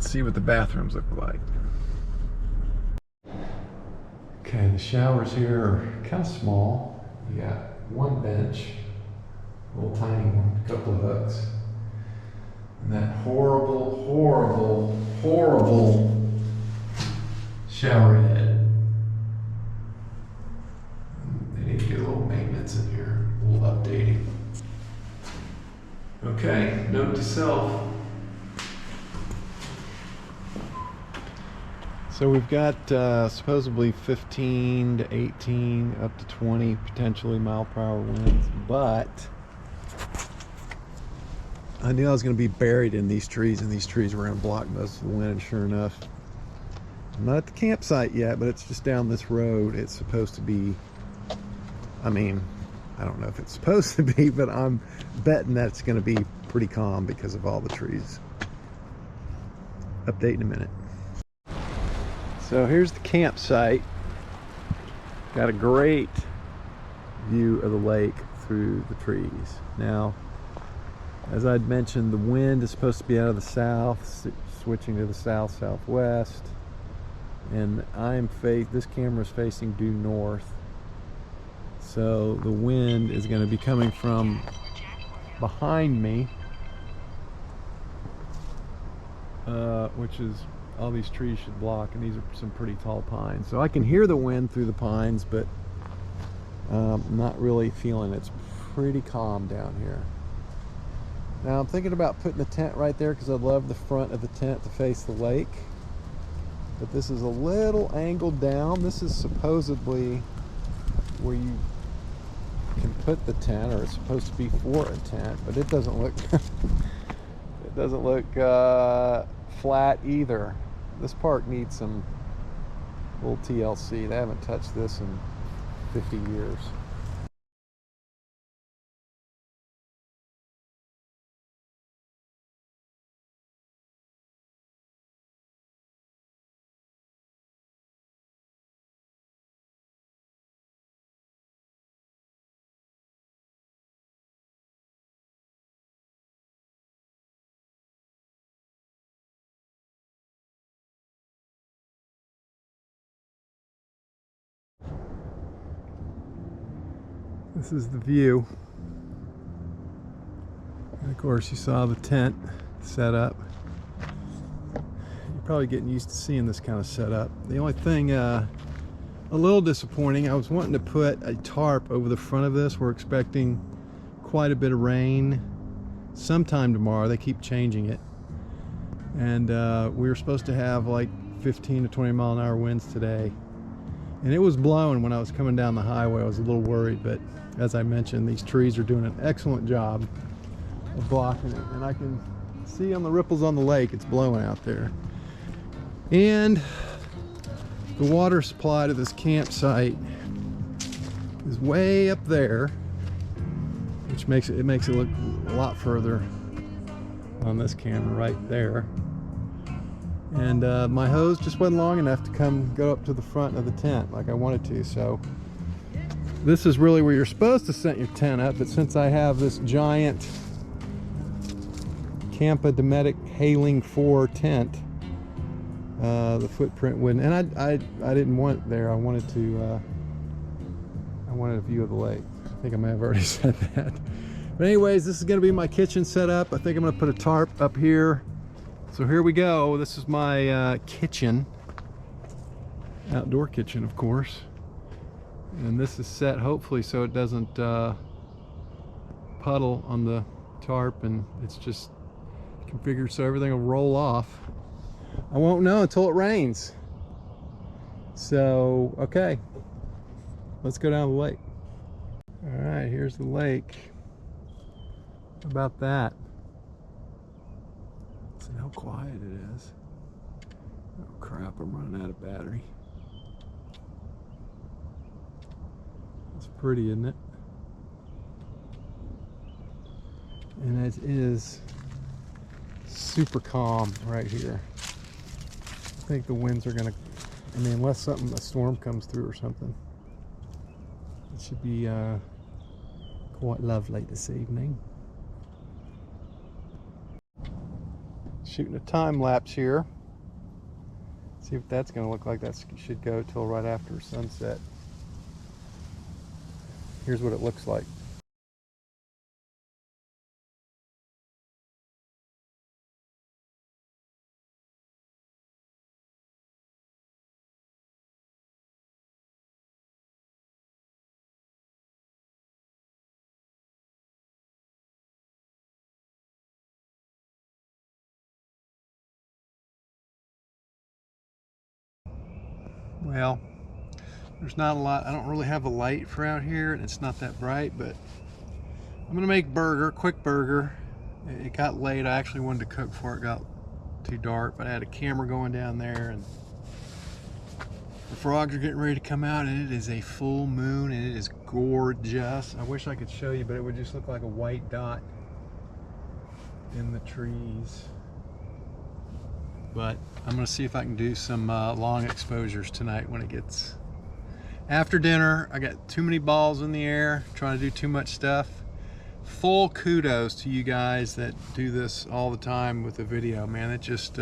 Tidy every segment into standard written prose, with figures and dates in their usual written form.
Let's see what the bathrooms look like. Okay, the showers here are kind of small. You got one bench, a little tiny one, a couple of hooks. And that horrible, horrible, horrible shower head. They need to get a little maintenance in here, a little updating. Okay, note to self. So we've got supposedly 15 to 18, up to 20 potentially mile-per-hour winds, but I knew I was going to be buried in these trees, and these trees were going to block most of the wind, and sure enough, I'm not at the campsite yet, but it's just down this road. It's supposed to be, I mean, I don't know if it's supposed to be, but I'm betting that it's going to be pretty calm because of all the trees. Update in a minute. So here's the campsite. Got a great view of the lake through the trees. Now, as I'd mentioned, the wind is supposed to be out of the south, switching to the south-southwest. And this camera is facing due north. So the wind is going to be coming from behind me, which is all these trees should block, and these are some pretty tall pines. So I can hear the wind through the pines, but not really feeling it. It's pretty calm down here. Now I'm thinking about putting the tent right there because I love the front of the tent to face the lake. But this is a little angled down. This is supposedly where you can put the tent, or it's supposed to be for a tent, but it doesn't look it doesn't look flat either. This park needs some little TLC. They haven't touched this in 50 years. This is the view. And of course, you saw the tent set up. You're probably getting used to seeing this kind of setup. The only thing a little disappointing, I was wanting to put a tarp over the front of this. We're expecting quite a bit of rain sometime tomorrow. They keep changing it. And we were supposed to have like 15 to 20 mile an hour winds today. And it was blowing when I was coming down the highway. I was a little worried, but as I mentioned, these trees are doing an excellent job of blocking it. And I can see on the ripples on the lake, it's blowing out there. And the water supply to this campsite is way up there, which makes it look a lot further on this camera right there. And my hose just wasn't long enough to go up to the front of the tent like I wanted to. So this is really where you're supposed to set your tent up, but since I have this giant Campa Dometic Hailing 4 tent, the footprint wouldn't, and I didn't want it there. I wanted a view of the lake. I think I may have already said that. But anyways, this is going to be my kitchen setup. I think I'm going to put a tarp up here. So here we go. This is my kitchen, outdoor kitchen, of course. And this is set hopefully so it doesn't puddle on the tarp, and it's just configured so everything will roll off. I won't know until it rains. So, okay, let's go down the lake. All right, here's the lake. How about that? See how quiet it is. Oh crap, I'm running out of battery. It's pretty, isn't it? And it is super calm right here. I think the winds are gonna, I mean, unless a storm comes through or something, it should be quite lovely this evening. Shooting a time lapse here. See what that's going to look like. That should go till right after sunset. Here's what it looks like. Well, there's not a lot. I don't really have a light for out here, and it's not that bright, but I'm gonna make quick burger. It got late. I actually wanted to cook before it got too dark, but I had a camera going down there, and the frogs are getting ready to come out, and it is a full moon, and it is gorgeous. I wish I could show you, but it would just look like a white dot in the trees. But I'm gonna see if I can do some long exposures tonight when it gets after dinner. I got too many balls in the air, trying to do too much stuff. Full kudos to you guys that do this all the time with the video, man. It just,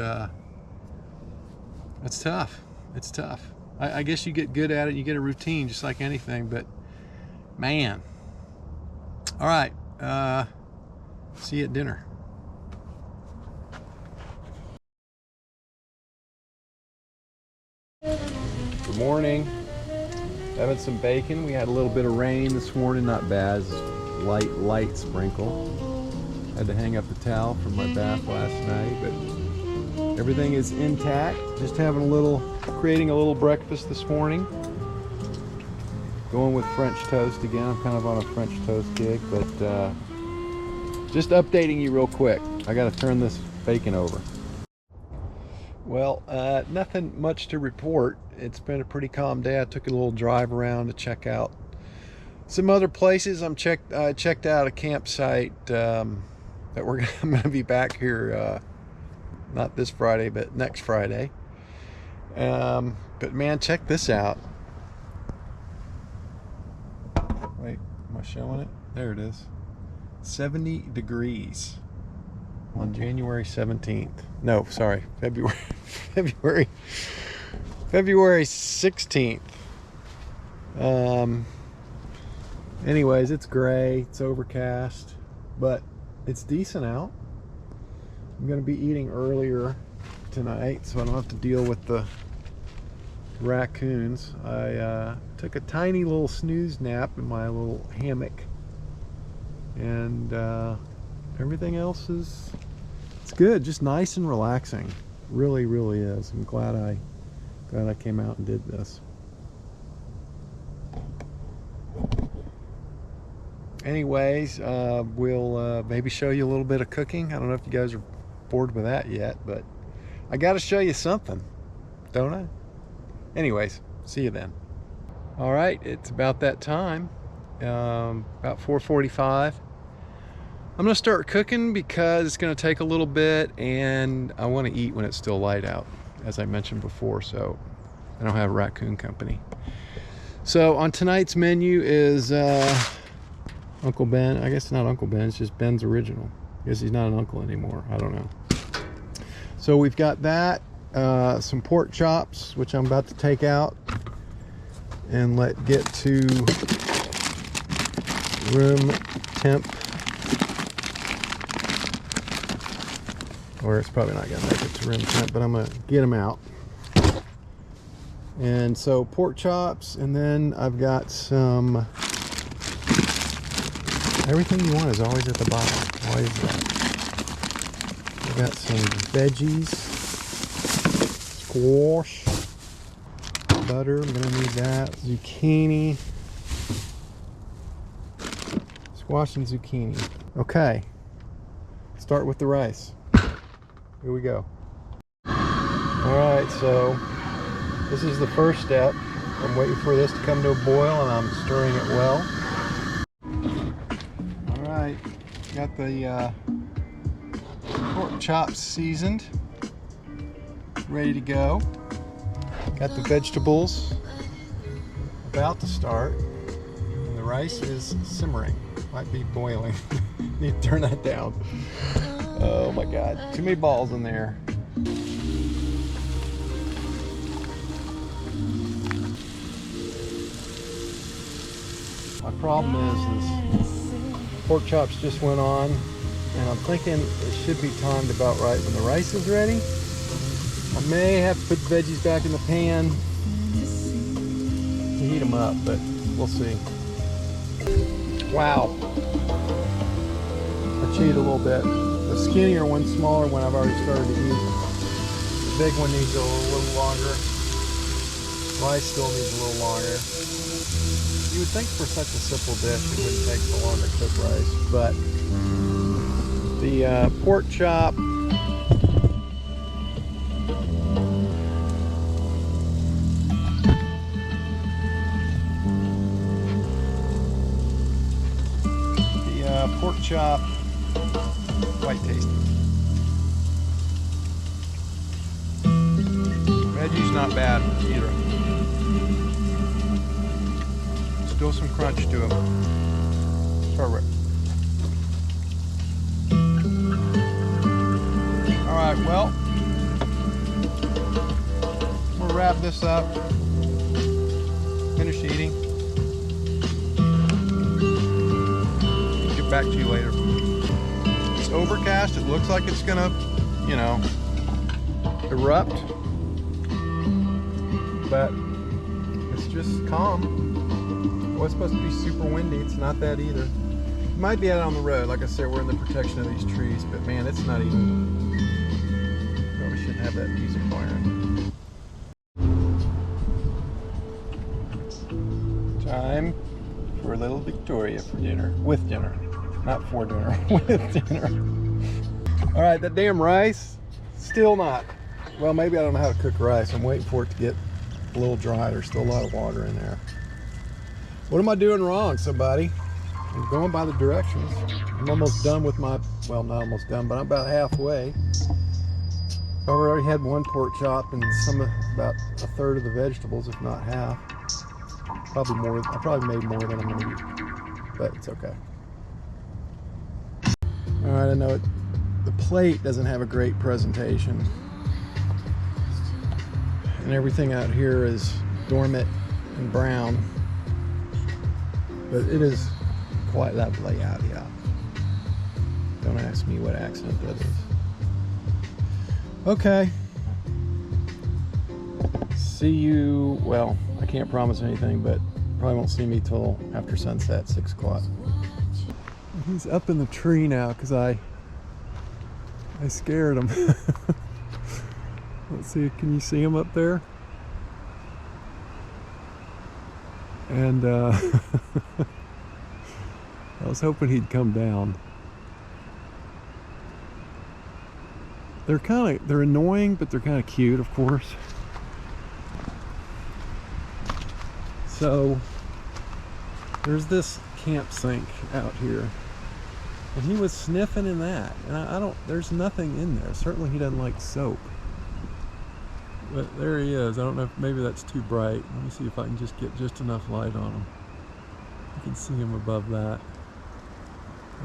it's tough. It's tough. I guess you get good at it, you get a routine just like anything, but man. All right, see you at dinner. Good morning. Having some bacon. We had a little bit of rain this morning, not bad. Light sprinkle. Had to hang up the towel from my bath last night, but everything is intact. Just creating a little breakfast this morning. Going with French toast again. I'm kind of on a French toast kick, but just updating you real quick. I got to turn this bacon over. Well, nothing much to report. It's been a pretty calm day. I took a little drive around to check out some other places. I checked out a campsite that I'm going to be back here, not this Friday, but next Friday. But man, check this out. Wait, am I showing it? There it is. 70 degrees. On January 17th. No, sorry, February 16th. Anyways, it's gray, it's overcast, but it's decent out. I'm gonna be eating earlier tonight, so I don't have to deal with the raccoons. I took a tiny little snooze nap in my little hammock, and everything else it's good, just nice and relaxing. Really is. I'm glad I came out and did this. Anyways, we'll maybe show you a little bit of cooking. I don't know if you guys are bored with that yet, but I got to show you something, don't I? Anyways, see you then. All right, it's about that time, about 4:45. I'm gonna start cooking because it's gonna take a little bit, and I want to eat when it's still light out, as I mentioned before, so I don't have raccoon company. So on tonight's menu is Uncle Ben. I guess it's not Uncle Ben, it's just Ben's Original. I guess he's not an uncle anymore, I don't know. So we've got that, some pork chops, which I'm about to take out and get to room temp, or it's probably not gonna make it to room temp, but I'm gonna get them out. And so pork chops, and then I've got some, everything you want is always at the bottom. Why is that? I've got some veggies, squash, butter, I'm gonna need that, zucchini, squash and zucchini. Okay, start with the rice. Here we go. Alright, so this is the first step. I'm waiting for this to come to a boil, and I'm stirring it well. Alright, got the pork chops seasoned, ready to go. Got the vegetables about to start, and the rice is simmering. Might be boiling. Need to turn that down. Oh my God, too many balls in there. My problem is pork chops just went on, and I'm thinking it should be timed about right when the rice is ready. I may have to put the veggies back in the pan to heat them up, but we'll see. Wow. I cheated a little bit. The skinnier one, smaller one, I've already started to eat. The big one needs a little longer. Rice still needs a little longer. You would think for such a simple dish it wouldn't take so long to cook rice, but the pork chop, quite tasty. Veggie's not bad either. Still some crunch to them. Perfect. All right, well, we'll wrap this up. Finish eating. Get back to you later. It's overcast. It looks like it's gonna, you know, erupt, but it's just calm. Well, it's supposed to be super windy. It's not that either. It might be out on the road. Like I said, we're in the protection of these trees, but man, it's not even. Probably shouldn't have that music playing. Time for little Victoria for dinner. With dinner. Not for dinner. With dinner. All right, that damn rice, still not. Well, maybe I don't know how to cook rice. I'm waiting for it to get a little dry. There's still a lot of water in there. What am I doing wrong, somebody? I'm going by the directions. I'm almost done with my, well, not almost done, but I'm about halfway. I already had one pork chop and about a third of the vegetables, if not half. Probably more. I probably made more than I'm gonna eat, but it's okay. All right, I know it. The plate doesn't have a great presentation, and everything out here is dormant and brown. But it is quite lovely out here. Don't ask me what accent that is. Okay. See you, well, I can't promise anything, but probably won't see me till after sunset, 6 o'clock. He's up in the tree now because I scared him. Let's see, can you see him up there? And I was hoping he'd come down. They're annoying, but they're kind of cute, of course. So there's this camp sink out here, and he was sniffing in that, and there's nothing in there. Certainly he doesn't like soap. But there he is. I don't know if maybe that's too bright. Let me see if I can just get just enough light on him. You can see him above that.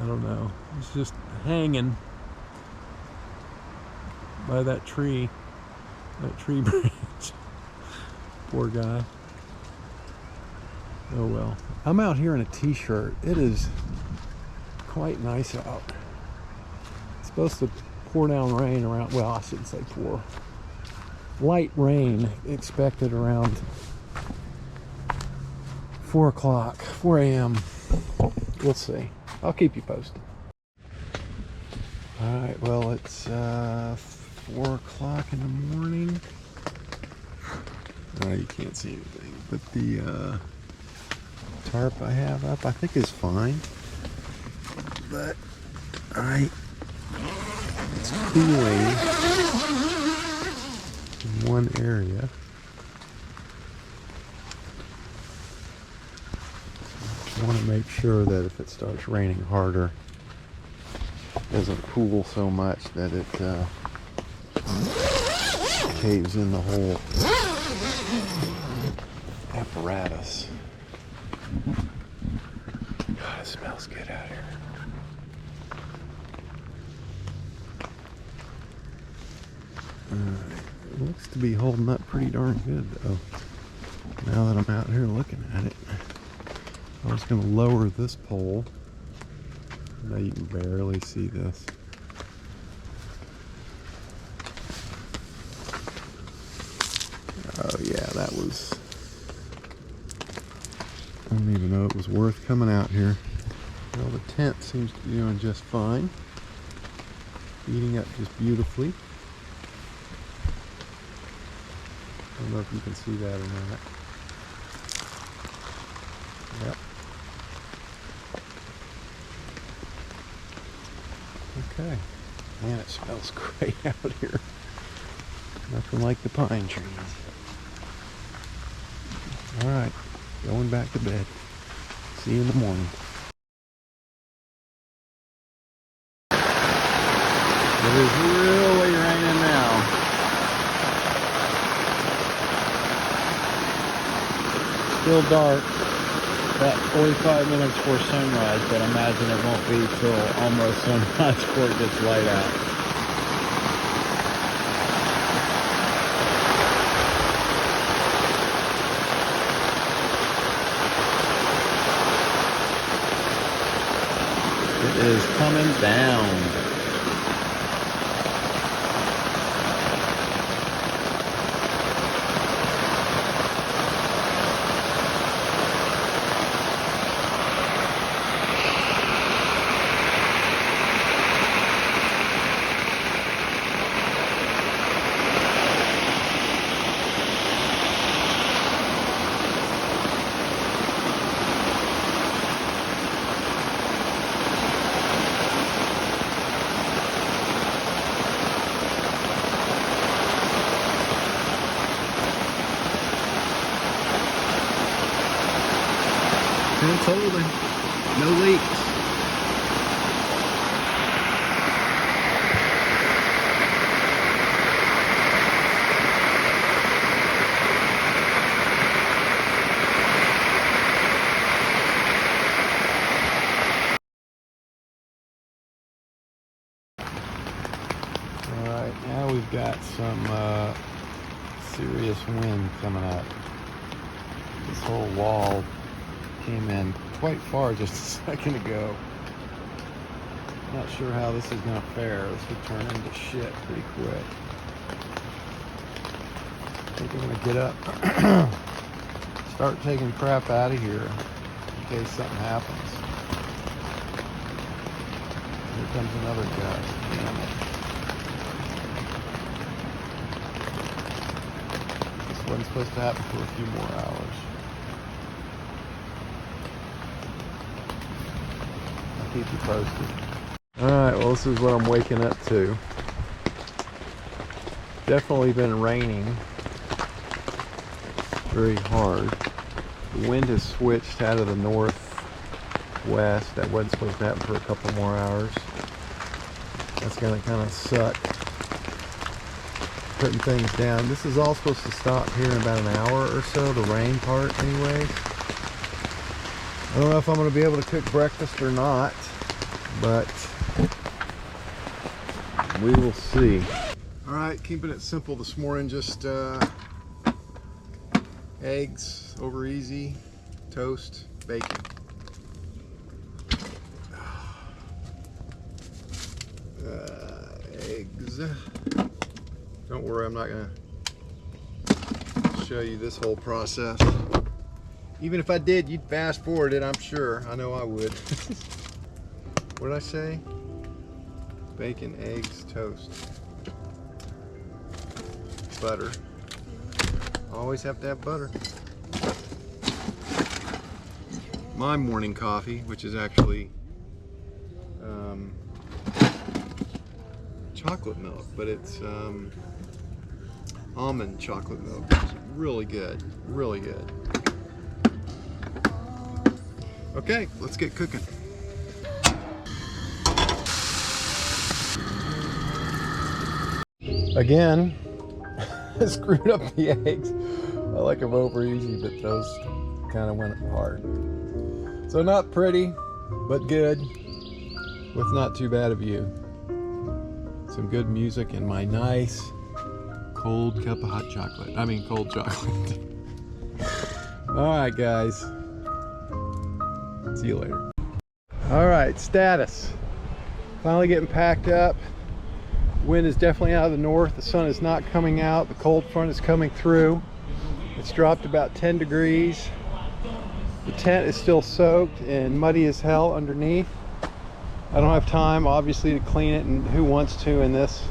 I don't know. He's just hanging by that tree branch. Poor guy. Oh well. I'm out here in a t-shirt. It is quite nice out. It's supposed to pour down rain around, well, I shouldn't say pour. Light rain expected around 4 o'clock, 4 a.m. We'll see. I'll keep you posted. All right, well, it's 4 o'clock in the morning. You can't see anything, but the tarp I have up, I think is fine. But it's cooling in one area. I want to make sure that if it starts raining harder, it doesn't cool so much that it caves in the whole apparatus. God, it smells good out here. It looks to be holding up pretty darn good though. Now that I'm out here looking at it. I was going to lower this pole. Now you can barely see this. Oh yeah, that was... I don't even know it was worth coming out here. Well, the tent seems to be doing just fine. Heating up just beautifully. I don't know if you can see that or not. Yep. Okay. Man, it smells great out here. Nothing like the pine trees. Alright, going back to bed. See you in the morning. It is really raining now. Still dark. About 45 minutes before sunrise, but I imagine it won't be till almost sunrise before it gets light out. It is coming down. It's holding. No leaks. Alright, now we've got some serious wind coming up. This whole wall came in quite far just a second ago. Not sure how this is going to fare. This could turn into shit pretty quick. I think I'm going to get up, start taking crap out of here in case something happens. Here comes another gust. Damn it. This wasn't supposed to happen for a few more hours. Keep you posted. Alright, well this is what I'm waking up to. Definitely been raining very hard. The wind has switched out of the northwest. That wasn't supposed to happen for a couple more hours. That's gonna kind of suck. Putting things down. This is all supposed to stop here in about an hour or so, the rain part anyways. I don't know if I'm going to be able to cook breakfast or not, but we will see. Alright, keeping it simple this morning, just eggs over easy, toast, bacon. Eggs. Don't worry, I'm not going to show you this whole process. Even if I did, you'd fast forward it, I'm sure. I know I would. What did I say? Bacon, eggs, toast. Butter. Always have to have butter. My morning coffee, which is actually chocolate milk, but it's almond chocolate milk. It's really good, really good. Okay, let's get cooking. Again, I screwed up the eggs. I like them over easy, but those kind of went hard. So not pretty, but good, with not too bad a view. Some good music and my nice cold cup of hot chocolate. I mean, cold chocolate. All right, guys. See you later. All right, status. Finally getting packed up. Wind is definitely out of the north. The sun is not coming out. The cold front is coming through. It's dropped about 10 degrees. The tent is still soaked and muddy as hell underneath. I don't have time, obviously, to clean it, and who wants to in this?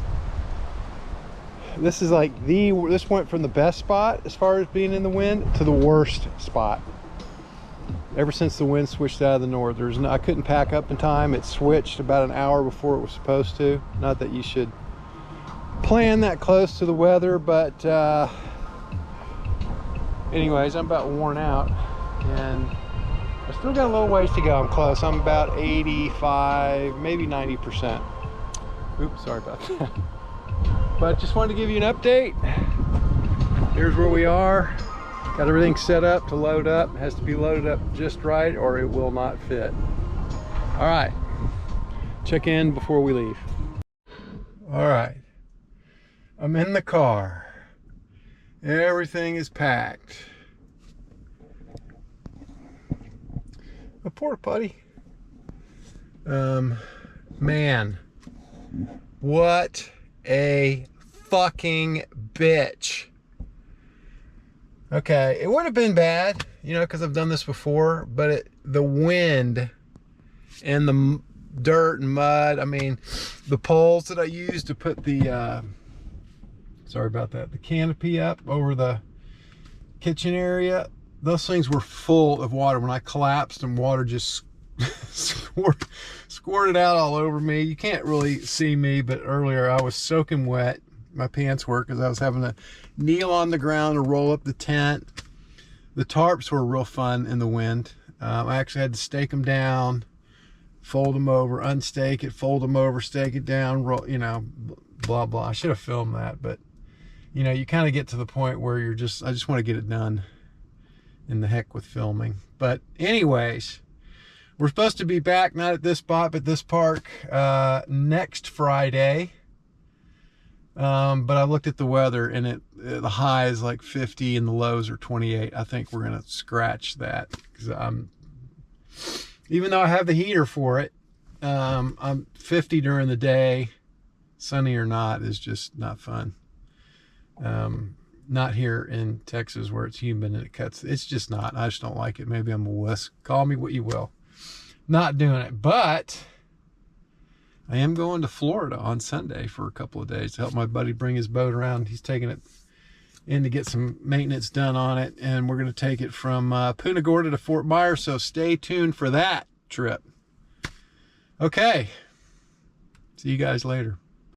This is like this went from the best spot as far as being in the wind to the worst spot. Ever since the wind switched out of the north, I couldn't pack up in time. It switched about an hour before it was supposed to. Not that you should plan that close to the weather, but anyways, I'm about worn out, and I still got a little ways to go. I'm close. I'm about 85, maybe 90%. Oops, sorry about that. But just wanted to give you an update. Here's where we are. Got everything set up to load up. It has to be loaded up just right or it will not fit. All right, check in before we leave. All right, I'm in the car. Everything is packed. A porta potty. Man, what a fucking bitch. Okay, it would have been bad, you know, because I've done this before, but the wind and the dirt and mud, I mean, the poles that I used to put the, sorry about that, the canopy up over the kitchen area, those things were full of water. When I collapsed, and water just squirted out all over me. You can't really see me, but earlier I was soaking wet. My pants were, because I was having to kneel on the ground to roll up the tent. The tarps were real fun in the wind. I actually had to stake them down, fold them over, unstake it, fold them over, stake it down, roll, you know, blah blah. I should have filmed that, but you know, you kind of get to the point where I just want to get it done. In the heck with filming. But anyways, we're supposed to be back, not at this spot, but this park next Friday. But I looked at the weather, and the high is like 50 and the lows are 28. I think we're gonna scratch that, because even though I have the heater for it, I'm 50 during the day. Sunny or not is just not fun. Not here in Texas where it's humid and it cuts. It's just not. I just don't like it. Maybe I'm a wuss. Call me what you will. Not doing it. But I am going to Florida on Sunday for a couple of days to help my buddy bring his boat around. He's taking it in to get some maintenance done on it, and we're going to take it from Punta Gorda to Fort Myers. So stay tuned for that trip. Okay. See you guys later.